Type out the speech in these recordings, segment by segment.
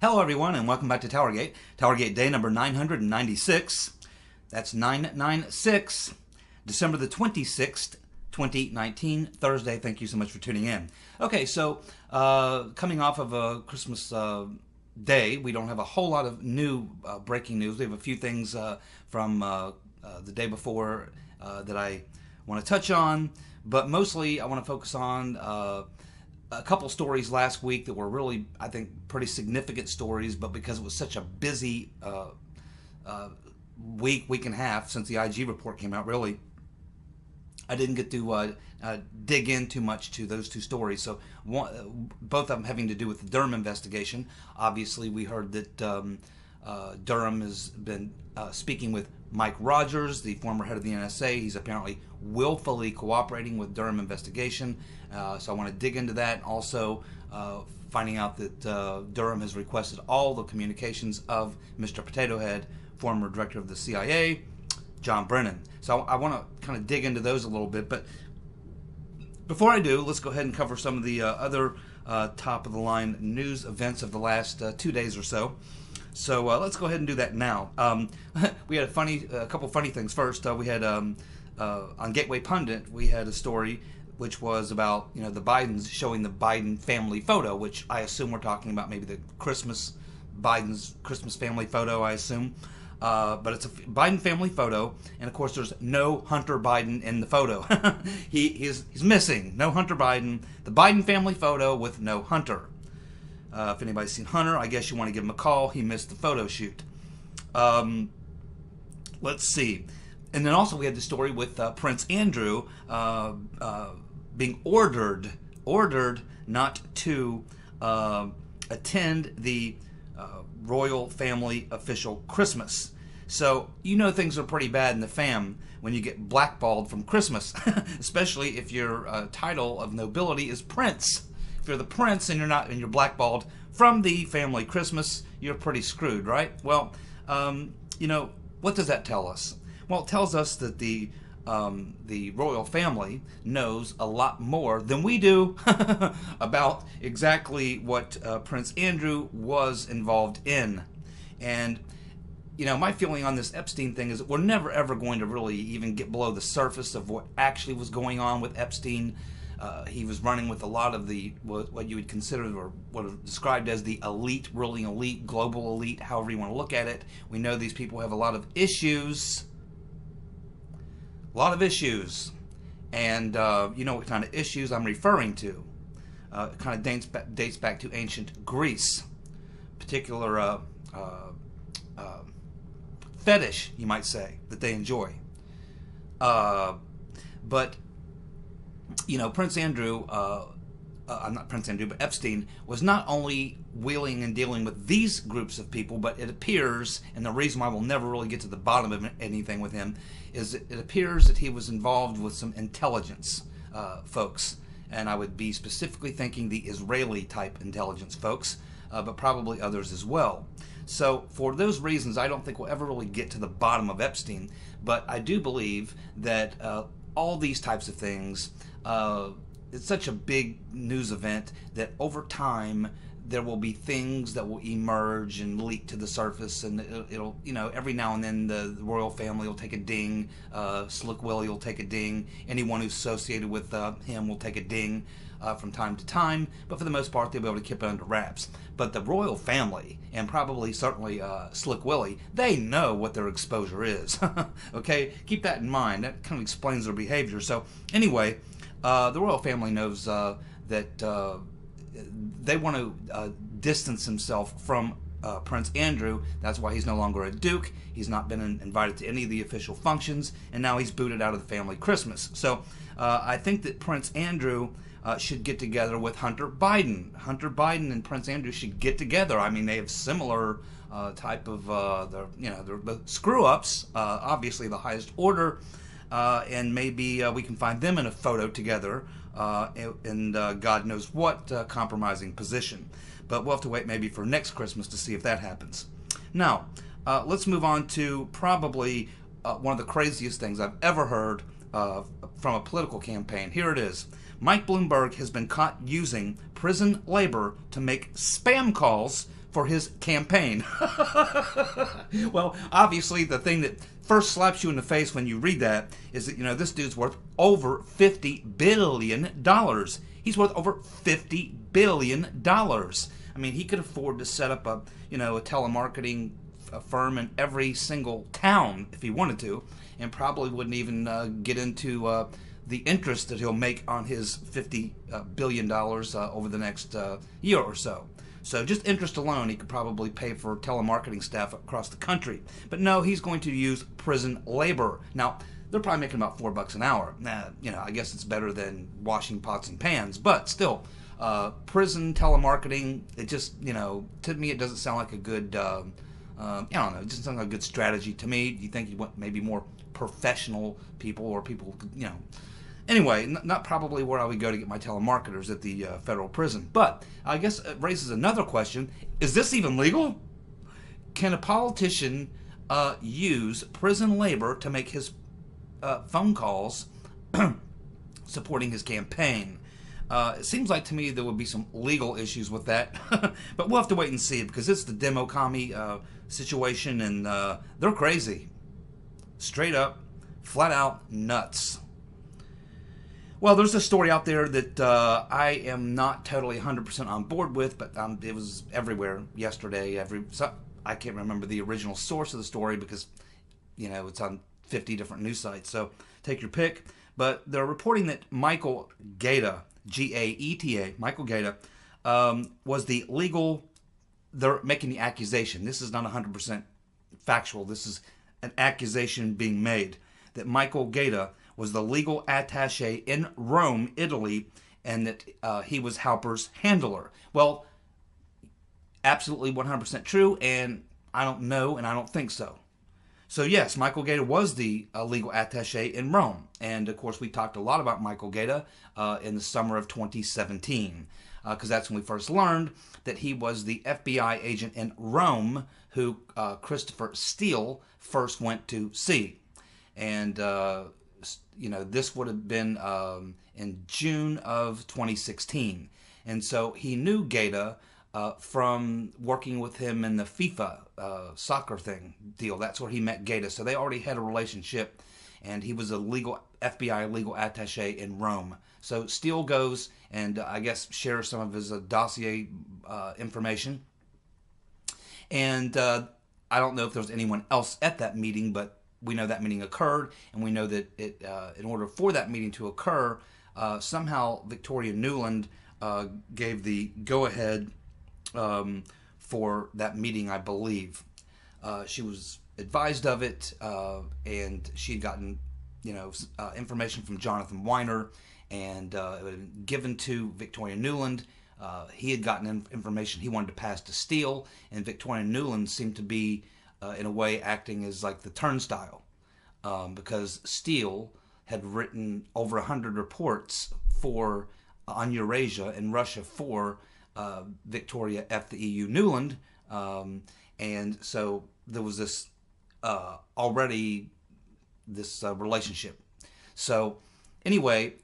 Hello everyone and welcome back to TowerGate. TowerGate day number 996. That's 996, December the 26th, 2019, Thursday. Thank you so much for tuning in. Okay, so coming off of a Christmas day, we don't have a whole lot of new breaking news. We have a few things from the day before that I want to touch on, but mostly I want to focus on a couple stories last week that were really, I think, pretty significant stories, but because it was such a busy week and a half since the IG report came out, really, I didn't get to dig in too much to those two stories. So both of them having to do with the Durham investigation. Obviously, we heard that Durham has been speaking with Mike Rogers, the former head of the NSA. He's apparently willfully cooperating with Durham investigation. So I want to dig into that. Also, finding out that Durham has requested all the communications of Mr. Potato Head, former director of the CIA, John Brennan. So I want to kind of dig into those a little bit. But before I do, let's go ahead and cover some of the other top-of-the-line news events of the last 2 days or so. So let's go ahead and do that now. We had a couple funny things. First, we had on Gateway Pundit, we had a story which was about the Bidens showing the Biden family photo, which I assume we're talking about maybe the Biden's Christmas family photo, I assume. But it's a Biden family photo, and of course there's no Hunter Biden in the photo. He's missing. No Hunter Biden. The Biden family photo with no Hunter. If anybody's seen Hunter, I guess you want to give him a call. He missed the photo shoot. Let's see. And then also we had the story with Prince Andrew being ordered not to attend the royal family official Christmas. So things are pretty bad in the fam when you get blackballed from Christmas, especially if your title of nobility is Prince. If you're the prince and you're blackballed from the family Christmas, you're pretty screwed, right? Well, what does that tell us? Well, it tells us that the royal family knows a lot more than we do about exactly what Prince Andrew was involved in. And my feeling on this Epstein thing is that we're never ever going to really even get below the surface of what actually was going on with Epstein. He was running with a lot of what you would consider or what are described as the elite, ruling elite, global elite, however you want to look at it. We know these people have a lot of issues. And you know what kind of issues I'm referring to. It kind of dates back to ancient Greece. Particular fetish, you might say, that they enjoy. But Prince Andrew, not Prince Andrew, but Epstein was not only wheeling and dealing with these groups of people, but it appears, and the reason why we'll never really get to the bottom of anything with him, is it appears that he was involved with some intelligence folks, and I would be specifically thinking the Israeli-type intelligence folks, but probably others as well. So for those reasons, I don't think we'll ever really get to the bottom of Epstein, but I do believe that all these types of things, it's such a big news event that over time there will be things that will emerge and leak to the surface, and it'll every now and then the royal family will take a ding, Slick Willie will take a ding, anyone who's associated with him will take a ding from time to time, but for the most part they'll be able to keep it under wraps. But the royal family, and certainly Slick Willie, they know what their exposure is. Okay, keep that in mind. That kind of explains their behavior. So anyway, the royal family knows that they want to distance himself from Prince Andrew. That's why he's no longer a duke. He's not been invited to any of the official functions, and now he's booted out of the family Christmas. So I think that Prince Andrew should get together with Hunter Biden. Hunter Biden and Prince Andrew should get together. I mean, they have similar type of they're screw-ups, obviously the highest order, and maybe we can find them in a photo together in God knows what compromising position. But we'll have to wait maybe for next Christmas to see if that happens. Now, let's move on to probably one of the craziest things I've ever heard from a political campaign. Here it is. Mike Bloomberg has been caught using prison labor to make spam calls for his campaign. Well, obviously, the thing that first slaps you in the face when you read that is that, this dude's worth over $50 billion. He's worth over $50 billion. I mean, he could afford to set up a telemarketing firm in every single town if he wanted to, and probably wouldn't even get into the interest that he'll make on his $50 billion over the next year or so. So just interest alone, he could probably pay for telemarketing staff across the country. But no, he's going to use prison labor. Now, they're probably making about $4 an hour. I guess it's better than washing pots and pans, but still, prison telemarketing, it just, to me, it doesn't sound like a good, I don't know, it doesn't sound like a good strategy to me. You think you want maybe more professional people or people, Anyway, not probably where I would go to get my telemarketers at the federal prison. But I guess it raises another question. Is this even legal? Can a politician use prison labor to make his phone calls supporting his campaign? It seems like to me there would be some legal issues with that. But we'll have to wait and see, because it's the demo commie situation, and they're crazy. Straight up, flat out nuts. Well, there's a story out there that I am not totally 100% on board with, but it was everywhere yesterday. I can't remember the original source of the story because, it's on 50 different news sites. So take your pick. But they're reporting that Michael Gaeta, G-A-E-T-A, Michael Gaeta, was the legal. They're making the accusation. This is not 100% factual. This is an accusation being made that Michael Gaeta was the legal attaché in Rome, Italy, and that he was Halper's handler. Well, absolutely 100% true, and I don't know, and I don't think so. So yes, Michael Gaeta was the legal attaché in Rome, and of course we talked a lot about Michael Gaeta in the summer of 2017, because that's when we first learned that he was the FBI agent in Rome who Christopher Steele first went to see. And this would have been in June of 2016. And so he knew Gaeta from working with him in the FIFA soccer deal. That's where he met Gaeta. So they already had a relationship, and he was a FBI legal attaché in Rome. So Steele goes and I guess shares some of his dossier information. And I don't know if there was anyone else at that meeting, but we know that meeting occurred, and we know that in order for that meeting to occur, somehow Victoria Nuland gave the go-ahead for that meeting, I believe. She was advised of it, and she had gotten, information from Jonathan Weiner, and it had been given to Victoria Nuland. He had gotten information he wanted to pass to Steele, and Victoria Nuland seemed to be in a way acting as like the turnstile, because Steele had written over 100 reports on Eurasia and Russia for Victoria F. the EU Nuland, and so there was this already this relationship. So anyway,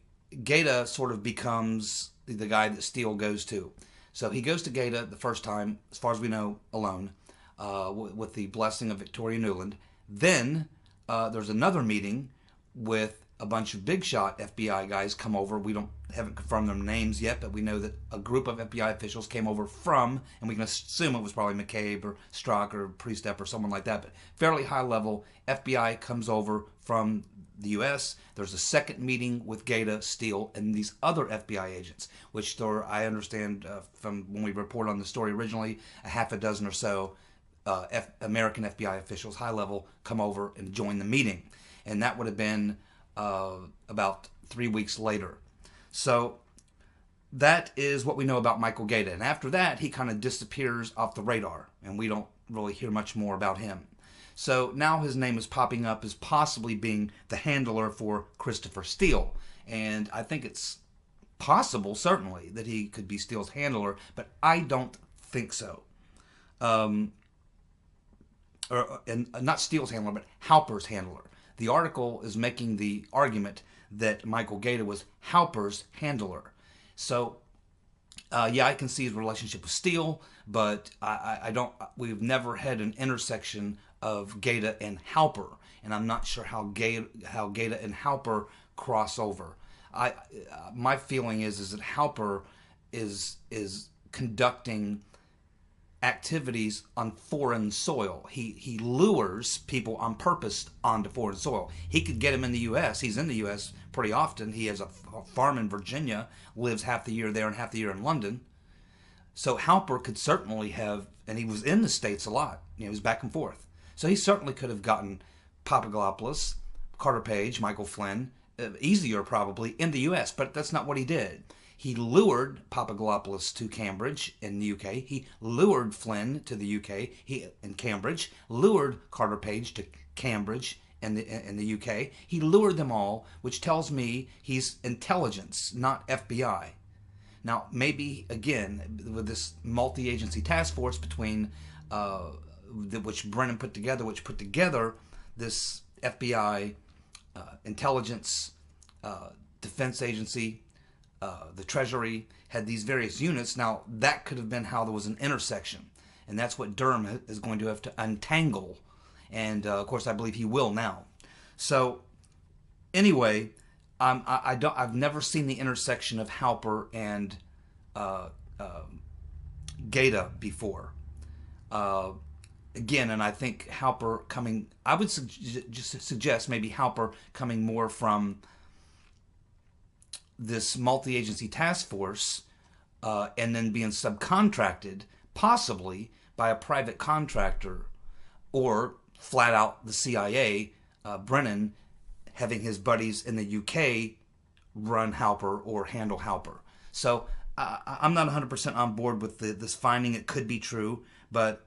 Gaeta sort of becomes the guy that Steele goes to. So he goes to Gaeta the first time, as far as we know, alone, with the blessing of Victoria Nuland. Then there's another meeting with a bunch of big shot FBI guys come over. We haven't confirmed their names yet, but we know that a group of FBI officials came over from, and we can assume it was probably McCabe or Strzok or Priestep or someone like that, but fairly high level. FBI comes over from the U.S. There's a second meeting with Gaeta, Steele, and these other FBI agents, which there, I understand from when we reported on the story originally, a half a dozen or so American FBI officials, high level, come over and join the meeting. And that would have been about 3 weeks later. So that is what we know about Michael Gaeta. And after that, he kind of disappears off the radar, and we don't really hear much more about him. So now his name is popping up as possibly being the handler for Christopher Steele. And I think it's possible, certainly, that he could be Steele's handler, but I don't think so. And not Steele's handler, but Halper's handler. The article is making the argument that Michael Gaeta was Halper's handler. So Yeah, I can see his relationship with Steele, but I don't. We've never had an intersection of Gaeta and Halper, and I'm not sure how Gaeta and Halper cross over. My feeling is that Halper is conducting activities on foreign soil. He lures people on purpose onto foreign soil. He could get them in the U.S. He's in the U.S. pretty often. He has a farm in Virginia, lives half the year there and half the year in London. So Halper could certainly have, and he was in the States a lot. He was back and forth. So he certainly could have gotten Papadopoulos, Carter Page, Michael Flynn, easier probably, in the U.S., but that's not what he did. He lured Papadopoulos to Cambridge in the UK. He lured Flynn to the UK in Cambridge. Lured Carter Page to Cambridge in the UK. He lured them all, which tells me he's intelligence, not FBI. Now, maybe, again, with this multi-agency task force between which Brennan put together this FBI intelligence defense agency, the Treasury, had these various units. Now, that could have been how there was an intersection. And that's what Durham is going to have to untangle. And, of course, I believe he will now. So, anyway, I've never seen the intersection of Halper and Gaeta before. Again, and I think Halper coming, I would just suggest maybe Halper coming more from this multi-agency task force and then being subcontracted possibly by a private contractor, or flat out the CIA, Brennan having his buddies in the UK run Halper or handle Halper. So I'm not 100% on board with this finding. It could be true, but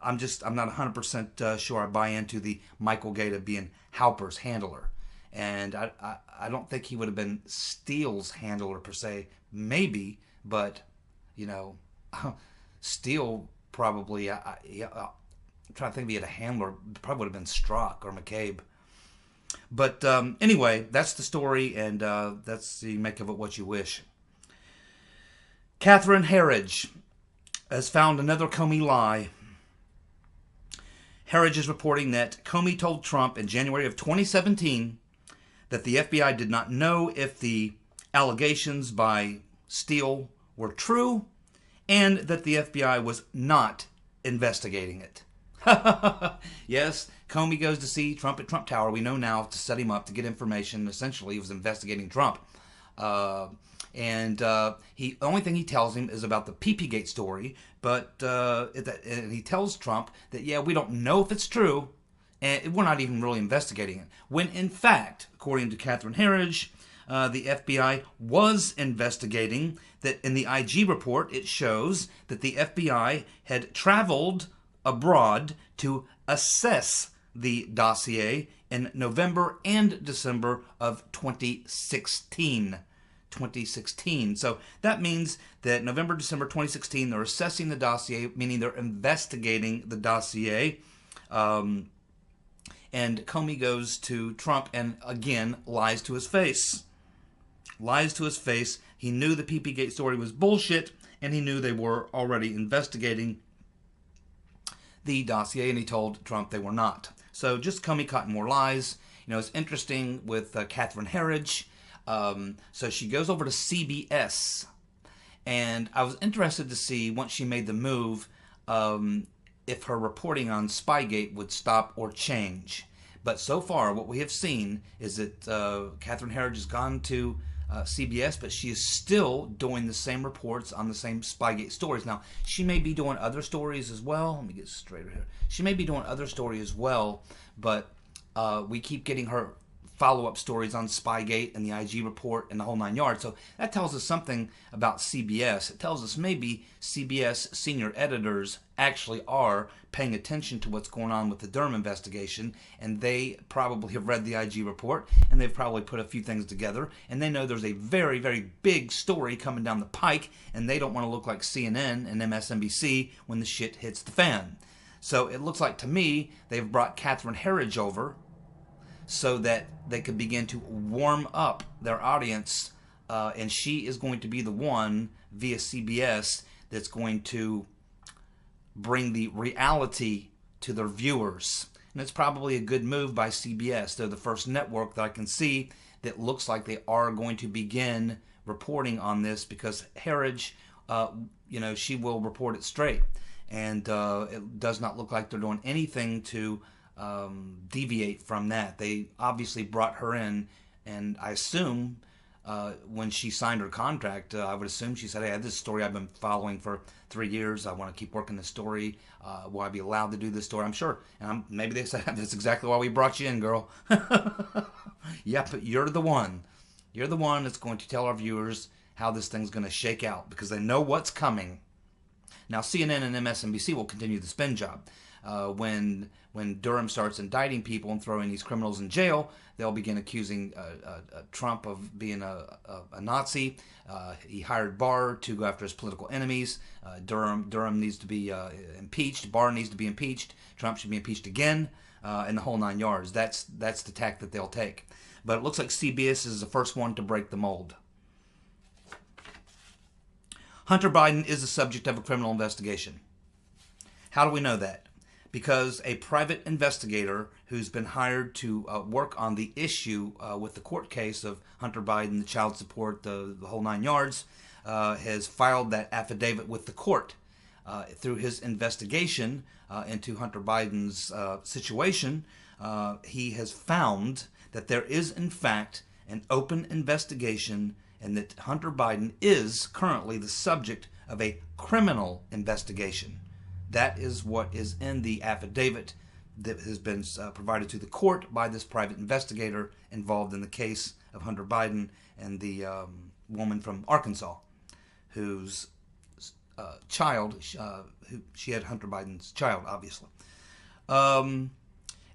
I'm not 100% sure I buy into the Michael Gaeta being Halper's handler. And I don't think he would have been Steele's handler per se. Maybe, but, Steele probably, I'm trying to think if he had a handler, probably would have been Strzok or McCabe. But anyway, that's the story, and that's you make of it what you wish. Catherine Herridge has found another Comey lie. Herridge is reporting that Comey told Trump in January of 2017 that the FBI did not know if the allegations by Steele were true, and that the FBI was not investigating it. Yes, Comey goes to see Trump at Trump Tower. We know now, to set him up to get information. Essentially, he was investigating Trump. And the only thing he tells him is about the PP-Gate story, but and he tells Trump that, yeah, we don't know if it's true, and we're not even really investigating it. When, in fact, according to Catherine Herridge, the FBI was investigating. That in the IG report, it shows that the FBI had traveled abroad to assess the dossier in November and December of 2016. So that means that November, December 2016, they're assessing the dossier, meaning they're investigating the dossier. And Comey goes to Trump and, again, lies to his face. Lies to his face. He knew the PP-Gate story was bullshit, and he knew they were already investigating the dossier, and he told Trump they were not. So just Comey caught more lies. It's interesting with Catherine Herridge. So she goes over to CBS, and I was interested to see, once she made the move, if her reporting on Spygate would stop or change. But so far, what we have seen is that Catherine Herridge has gone to CBS, but she is still doing the same reports on the same Spygate stories. Now, she may be doing other stories as well. Let me get straighter here. She may be doing other stories as well, but we keep getting her follow-up stories on Spygate and the IG report and the whole 9 yards. So that tells us something about CBS. It tells us maybe CBS senior editors actually are paying attention to what's going on with the Durham investigation, and they probably have read the IG report, and they've probably put a few things together, and they know there's a very, very big story coming down the pike, and they don't want to look like CNN and MSNBC when the shit hits the fan. So it looks like, to me, they've brought Catherine Herridge over so that they could begin to warm up their audience and she is going to be the one via CBS that's going to bring the reality to their viewers. And it's probably a good move by CBS. They're the first network that I can see that looks like they are going to begin reporting on this, because Herridge, she will report it straight. And it does not look like they're doing anything to deviate from that. They obviously brought her in, and I assume when she signed her contract, I would assume she said, hey, I have this story I've been following for 3 years. I want to keep working this story. Will I be allowed to do this story? I'm sure. And maybe they said, that's exactly why we brought you in, girl. Yep, but you're the one. You're the one that's going to tell our viewers how this thing's going to shake out, because they know what's coming. Now, CNN and MSNBC will continue the spin job. When Durham starts indicting people and throwing these criminals in jail, they'll begin accusing Trump of being a Nazi. He hired Barr to go after his political enemies. Durham needs to be impeached. Barr needs to be impeached. Trump should be impeached again, and the whole 9 yards. That's the tack that they'll take. But it looks like CBS is the first one to break the mold. Hunter Biden is the subject of a criminal investigation. How do we know that? Because a private investigator who's been hired to work on the issue with the court case of Hunter Biden, the child support, the whole 9 yards, has filed that affidavit with the court. Through his investigation into Hunter Biden's situation, he has found that there is, in fact, an open investigation, and that Hunter Biden is currently the subject of a criminal investigation. That is what is in the affidavit that has been provided to the court by this private investigator involved in the case of Hunter Biden and the woman from Arkansas, whose child, she had Hunter Biden's child, obviously.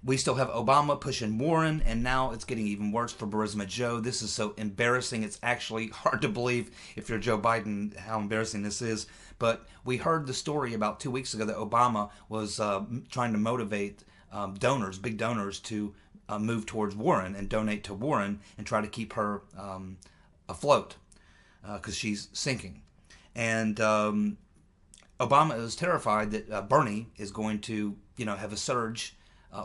We still have Obama pushing Warren, and now it's getting even worse for Burisma Joe. This is so embarrassing. It's actually hard to believe, if you're Joe Biden, how embarrassing this is. But we heard the story about 2 weeks ago that Obama was trying to motivate donors, big donors, to move towards Warren and donate to Warren and try to keep her afloat because she's sinking. And Obama is terrified that Bernie is going to, have a surge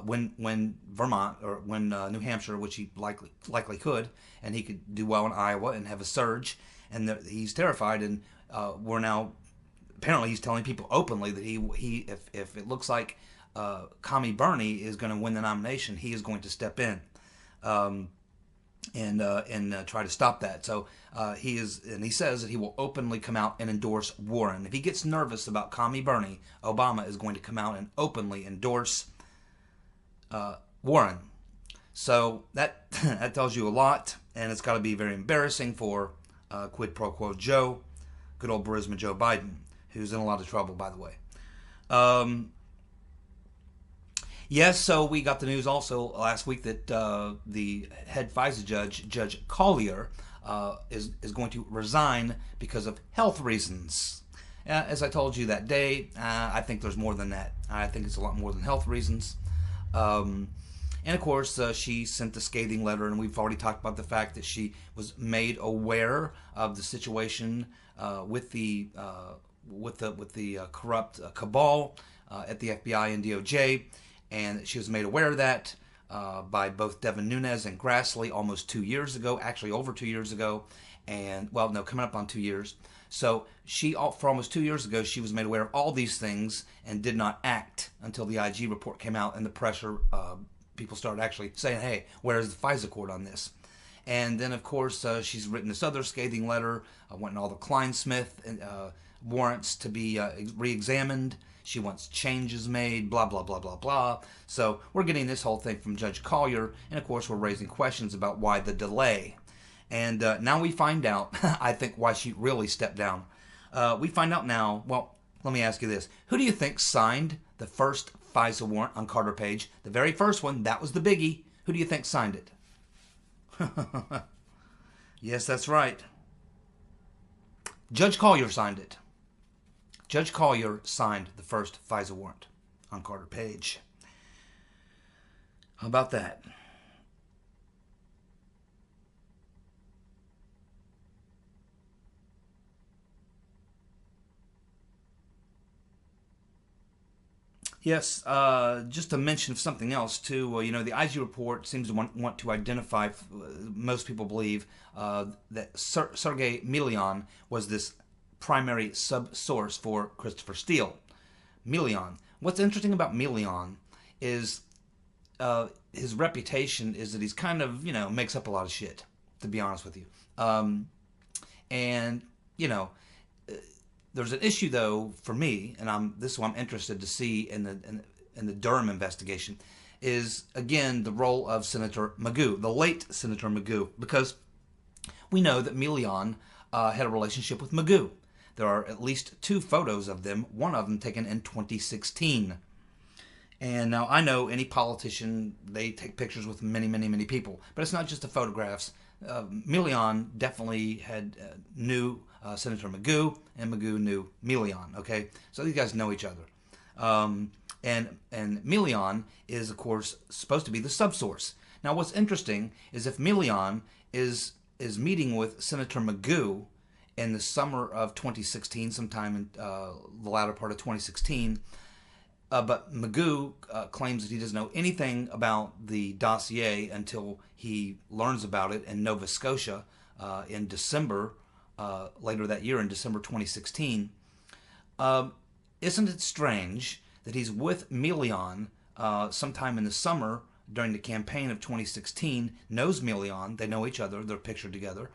when Vermont, or when New Hampshire, which he likely could, and he could do well in Iowa and have a surge, and he's terrified. And we're now, apparently, he's telling people openly that he if it looks like Commie Bernie is going to win the nomination, he is going to step in and try to stop that. So he says that he will openly come out and endorse Warren. If he gets nervous about Commie Bernie, Obama is going to come out and openly endorse Warren. So that tells you a lot, and it's got to be very embarrassing for quid pro quo Joe, good old Burisma Joe Biden, who's in a lot of trouble, by the way. Yes, so we got the news also last week that the head FISA judge, Judge Collier, is going to resign because of health reasons. As I told you that day, I think there's more than that. I think it's a lot more than health reasons. And of course, she sent the scathing letter, and we've already talked about the fact that she was made aware of the situation with the corrupt cabal at the FBI and DOJ, and she was made aware of that by both Devin Nunes and Grassley almost 2 years ago, actually over 2 years ago, and well, no, coming up on 2 years. So for almost 2 years ago, she was made aware of all these things and did not act until the IG report came out and the pressure, people started actually saying, hey, where's the FISA court on this? And then, of course, she's written this other scathing letter, wanting all the Klein-Smith warrants to be re-examined. She wants changes made, blah, blah, blah, blah, blah. So we're getting this whole thing from Judge Collier, and of course we're raising questions about why the delay. And now we find out, I think, why she really stepped down. We find out now, well, let me ask you this. Who do you think signed the first FISA warrant on Carter Page? The very first one, that was the biggie. Who do you think signed it? Yes, that's right. Judge Collier signed it. Judge Collier signed the first FISA warrant on Carter Page. How about that? Yes, just to mention something else too. The IG report seems to want to identify. Most people believe that Sergei Milian was this primary sub-source for Christopher Steele. Milian. What's interesting about Milian is his reputation is that he's kind of makes up a lot of shit. To be honest with you, and there's an issue though for me, and this is what I'm interested to see in the Durham investigation, is again the role of Senator Magoo, the late Senator Magoo, because we know that Milian had a relationship with Magoo. There are at least 2 photos of them, one of them taken in 2016. And now I know any politician, they take pictures with many, many, many people, but it's not just the photographs. Milian definitely knew Senator Magoo, and Magoo knew Milian. Okay, so these guys know each other, and Milian is of course supposed to be the subsource. Now, what's interesting is if Milian is meeting with Senator Magoo in the summer of 2016, sometime in the latter part of 2016. But Magoo claims that he doesn't know anything about the dossier until he learns about it in Nova Scotia in December, later that year in December 2016. Isn't it strange that he's with Milian sometime in the summer during the campaign of 2016, knows Milian, they know each other, they're pictured together,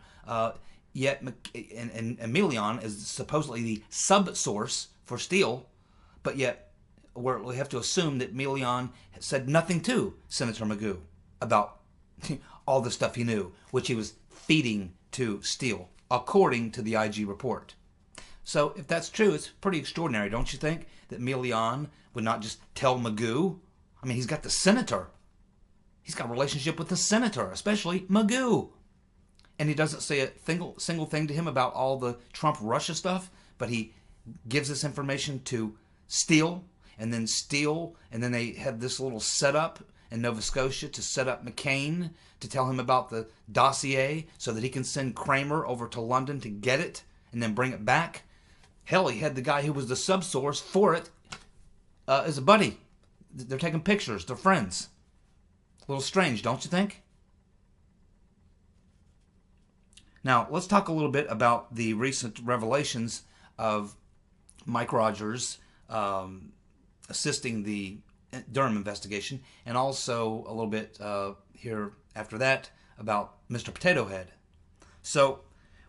yet Milian is supposedly the sub-source for Steele, but yet we have to assume that Milian said nothing to Senator Magoo about all the stuff he knew, which he was feeding to Steele, according to the IG report. So if that's true, it's pretty extraordinary, don't you think, that Milian would not just tell Magoo? I mean, he's got the senator. He's got a relationship with the senator, especially Magoo. And he doesn't say a single thing to him about all the Trump-Russia stuff, but he gives this information to Steele, and then they have this little setup in Nova Scotia to set up McCain to tell him about the dossier so that he can send Kramer over to London to get it and then bring it back. Hell, he had the guy who was the subsource for it as a buddy. They're taking pictures. They're friends. A little strange, don't you think? Now, let's talk a little bit about the recent revelations of Mike Rogers assisting the Durham investigation, and also a little bit here after that about Mr. Potato Head. So,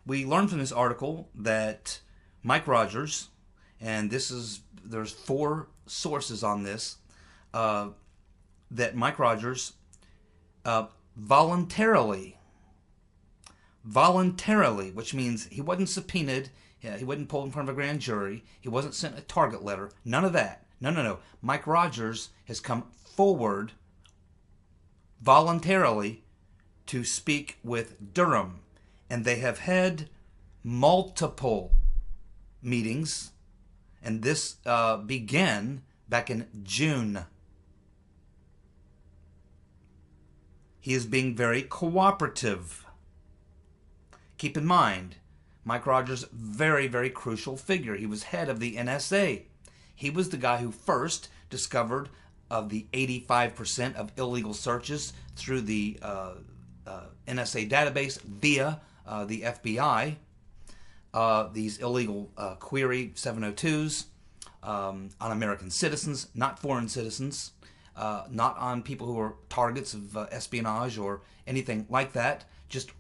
we learned from this article that Mike Rogers, and there's 4 sources on this, that Mike Rogers voluntarily, which means he wasn't subpoenaed, he wasn't pulled in front of a grand jury, he wasn't sent a target letter, none of that. No. Mike Rogers has come forward voluntarily to speak with Durham, and they have had multiple meetings, and this began back in June. He is being very cooperative. Keep in mind, Mike Rogers, very, very crucial figure. He was head of the NSA. He was the guy who first discovered of the 85% of illegal searches through the NSA database via the FBI. These illegal query 702s on American citizens, not foreign citizens, not on people who are targets of espionage or anything like that, just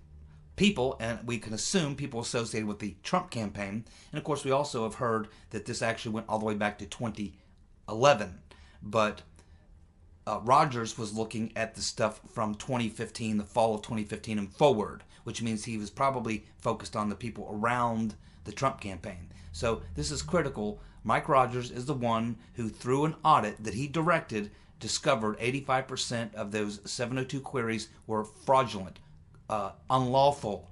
people, and we can assume people associated with the Trump campaign. And of course, we also have heard that this actually went all the way back to 2011. But Rogers was looking at the stuff from 2015, the fall of 2015 and forward, which means he was probably focused on the people around the Trump campaign. So this is critical. Mike Rogers is the one who, through an audit that he directed, discovered 85% of those 702 queries were fraudulent, unlawful.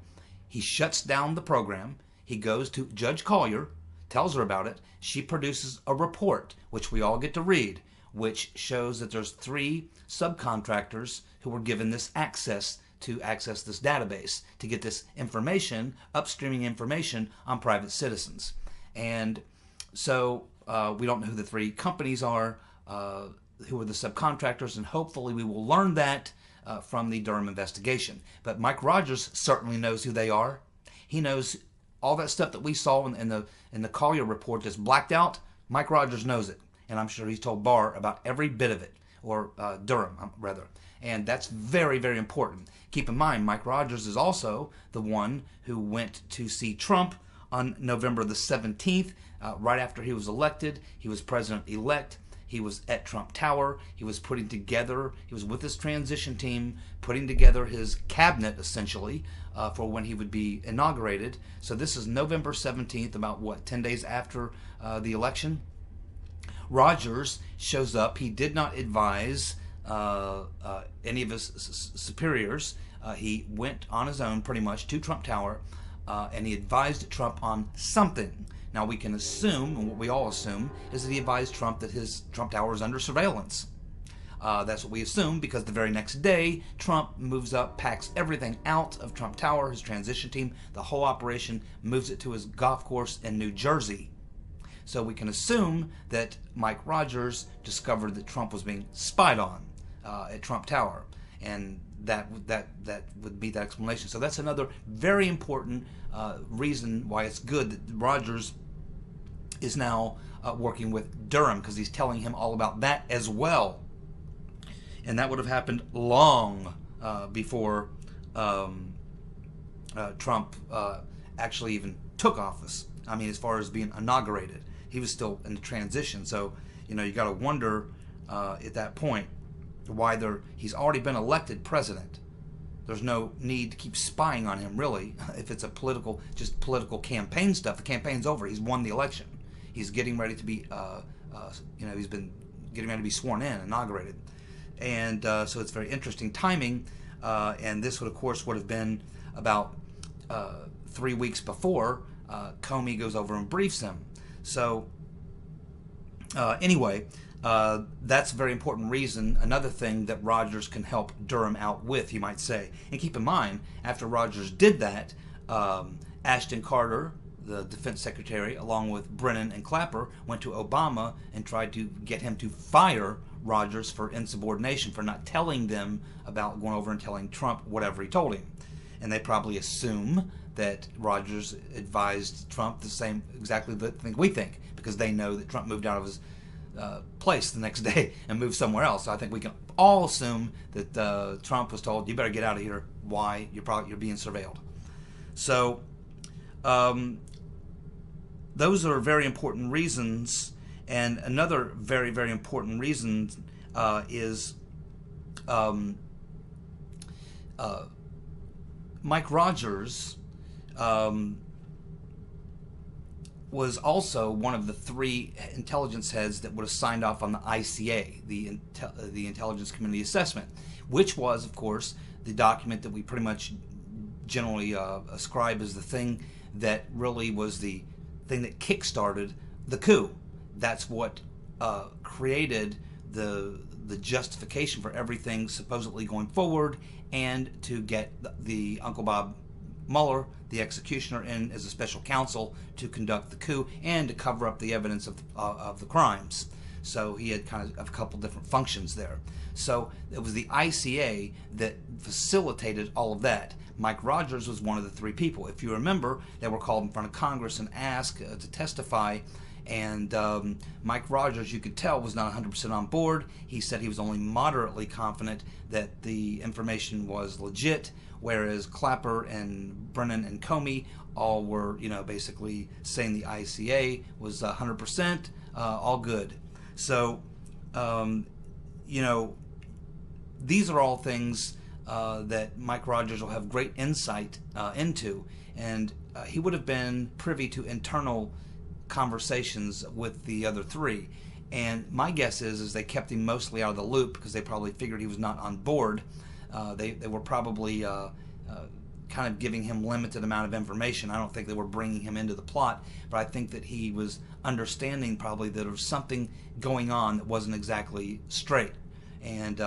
He shuts down the program. He goes to Judge Collier, tells her about it. She produces a report, which we all get to read, which shows that there's 3 subcontractors who were given this access to access this database to get this information, upstreaming information on private citizens. And so we don't know who the 3 companies are, who were the subcontractors, and hopefully we will learn that from the Durham investigation. But Mike Rogers certainly knows who they are. He knows all that stuff that we saw in the Collier report that's blacked out. Mike Rogers knows it, and I'm sure he's told Barr about every bit of it, or Durham rather. And that's very, very important. Keep in mind, Mike Rogers is also the one who went to see Trump on November the 17th, right after he was elected. He was president-elect. He was at Trump Tower. He was he was with his transition team, putting together his cabinet, essentially, for when he would be inaugurated. So this is November 17th, about, 10 days after the election. Rogers shows up. He did not advise any of his superiors. He went on his own, pretty much, to Trump Tower, and he advised Trump on something. Now, we can assume, and what we all assume, is that he advised Trump that his Trump Tower is under surveillance. That's what we assume, because the very next day, Trump moves up, packs everything out of Trump Tower, his transition team, the whole operation, moves it to his golf course in New Jersey. So we can assume that Mike Rogers discovered that Trump was being spied on at Trump Tower, and that would be that explanation. So that's another very important reason why it's good that Rogers is now working with Durham, because he's telling him all about that as well. And that would have happened long before Trump actually even took office. I mean, as far as being inaugurated, he was still in the transition. So, you got to wonder at that point why he's already been elected president. There's no need to keep spying on him, really, if it's just political campaign stuff. The campaign's over. He's won the election. He's getting ready to be, he's been getting ready to be sworn in, inaugurated. And so it's very interesting timing. And this would have been about 3 weeks before Comey goes over and briefs him. So anyway, that's a very important reason. Another thing that Rogers can help Durham out with, you might say. And keep in mind, after Rogers did that, Ashton Carter, the defense secretary, along with Brennan and Clapper, went to Obama and tried to get him to fire Rogers for insubordination, for not telling them about going over and telling Trump whatever he told him. And they probably assume that Rogers advised Trump exactly the thing we think, because they know that Trump moved out of his place the next day and moved somewhere else. So I think we can all assume that Trump was told, you better get out of here. Why? You're being surveilled. So those are very important reasons. And another very, very important reason is Mike Rogers was also one of the 3 intelligence heads that would have signed off on the ICA, the Intelligence Community Assessment, which was, of course, the document that we pretty much generally ascribe as the thing that really was the thing that kick-started the coup. That's what created the justification for everything supposedly going forward, and to get the Uncle Bob Mueller, the executioner, in as a special counsel to conduct the coup and to cover up the evidence of the crimes. So he had kind of a couple different functions there. So it was the ICA that facilitated all of that. Mike Rogers was one of the 3 people. If you remember, they were called in front of Congress and asked to testify. And Mike Rogers, you could tell, was not 100% on board. He said he was only moderately confident that the information was legit, whereas Clapper and Brennan and Comey all were, basically saying the ICA was 100%, all good. So, these are all things that Mike Rogers will have great insight into, and he would have been privy to internal conversations with the other 3, and my guess is they kept him mostly out of the loop because they probably figured he was not on board. They were probably kind of giving him limited amount of information. I don't think they were bringing him into the plot, but I think that he was understanding probably that there was something going on that wasn't exactly straight. And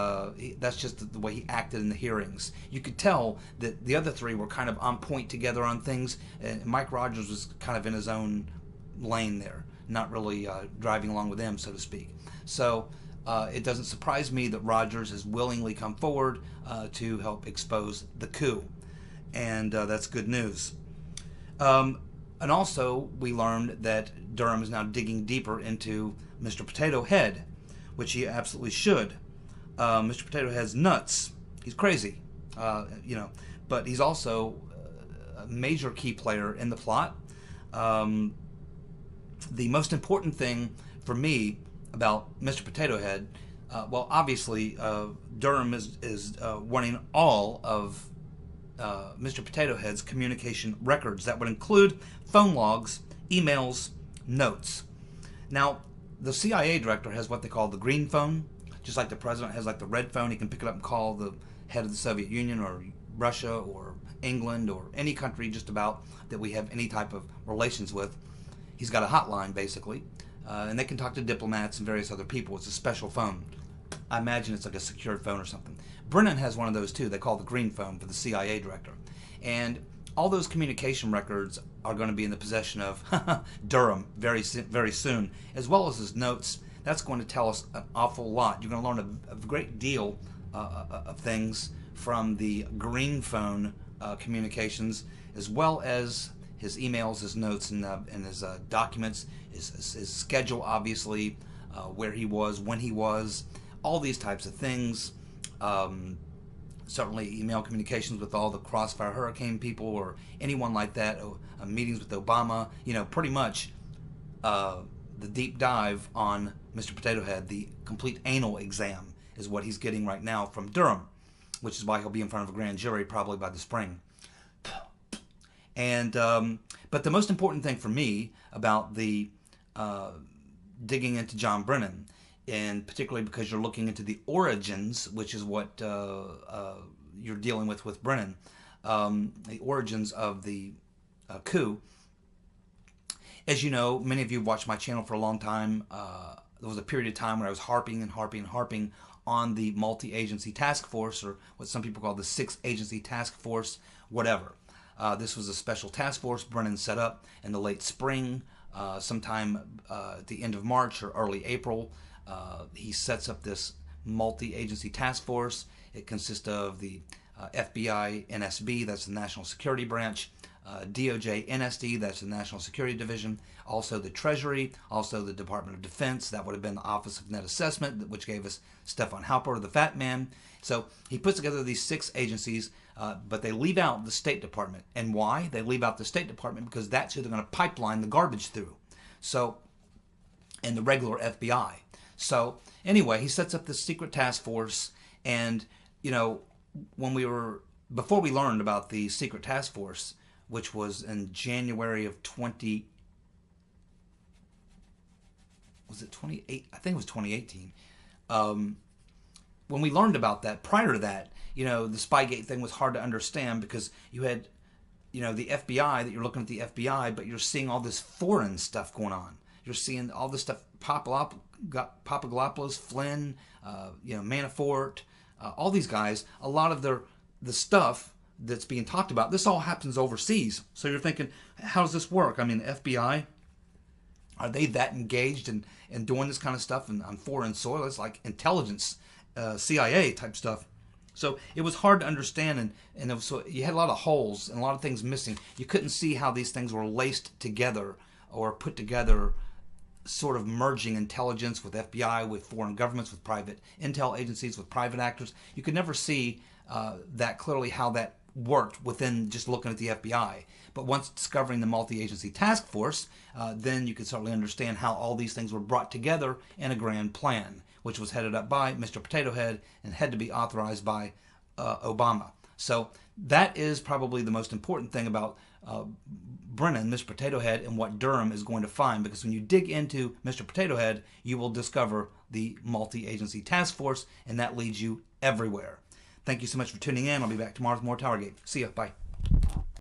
that's just the way he acted in the hearings. You could tell that the other 3 were kind of on point together on things, and Mike Rogers was kind of in his own lane there, not really driving along with them, so to speak. So it doesn't surprise me that Rogers has willingly come forward to help expose the coup. And that's good news. And also, we learned that Durham is now digging deeper into Mr. Potato Head, which he absolutely should. Mr. Potato Head's nuts. He's crazy, but he's also a major key player in the plot. The most important thing for me about Mr. Potato Head, well, obviously, Durham is wanting all of Mr. Potato Head's communication records. That would include phone logs, emails, notes. Now, the CIA director has what they call the green phone, just like the president has like the red phone. He can pick it up and call the head of the Soviet Union or Russia or England or any country just about that we have any type of relations with. He's got a hotline, basically, and they can talk to diplomats and various other people. It's a special phone. I imagine it's like a secured phone or something. Brennan has one of those too. They call the green phone for the CIA director. And all those communication records are going to be in the possession of Durham very soon, as well as his notes. That's going to tell us an awful lot. You're going to learn a great deal of things from the green phone communications, as well as his emails, his notes, and his documents, his schedule, obviously, where he was, when he was, all these types of things. Certainly email communications with all the Crossfire Hurricane people or anyone like that, meetings with Obama, pretty much the deep dive on Mr. Potato Head, the complete anal exam is what he's getting right now from Durham, which is why he'll be in front of a grand jury probably by the spring. And but the most important thing for me about the digging into John Brennan, and particularly because you're looking into the origins, which is what you're dealing with Brennan, the origins of the coup. As you know, many of you have watched my channel for a long time. There was a period of time where I was harping on the multi-agency task force, or what some people call the 6-agency task force, whatever. This was a special task force Brennan set up in the late spring, sometime at the end of March or early April. He sets up this multi-agency task force. It consists of the FBI NSB, that's the National Security Branch, DOJ NSD, that's the National Security Division, also the Treasury, also the Department of Defense, that would have been the Office of Net Assessment, which gave us Stefan Halper, the Fat Man. So he puts together these 6 agencies, but they leave out the State Department. And why? They leave out the State Department because that's who they're going to pipeline the garbage through. So, and the regular FBI. So anyway, he sets up this secret task force, and before we learned about the secret task force, which was in January of 2018? I think it was 2018. When we learned about that, prior to that, the Spygate thing was hard to understand because you had, the FBI, that you're looking at the FBI, but you're seeing all this foreign stuff going on. You're seeing all this stuff, Papadopoulos, Flynn, Manafort, all these guys. A lot of the stuff that's being talked about, this all happens overseas. So you're thinking, how does this work? I mean, the FBI, are they that engaged in doing this kind of stuff on foreign soil? It's like intelligence, CIA type stuff. So it was hard to understand, and so you had a lot of holes and a lot of things missing. You couldn't see how these things were laced together or put together, sort of merging intelligence with FBI, with foreign governments, with private intel agencies, with private actors. You could never see that clearly how that worked within just looking at the FBI. But once discovering the multi-agency task force, then you could certainly understand how all these things were brought together in a grand plan, which was headed up by Mr. Potato Head and had to be authorized by Obama. So that is probably the most important thing about Brennan, Mr. Potato Head, and what Durham is going to find, because when you dig into Mr. Potato Head, you will discover the multi-agency task force, and that leads you everywhere. Thank you so much for tuning in. I'll be back tomorrow with more TowerGate. See ya. Bye.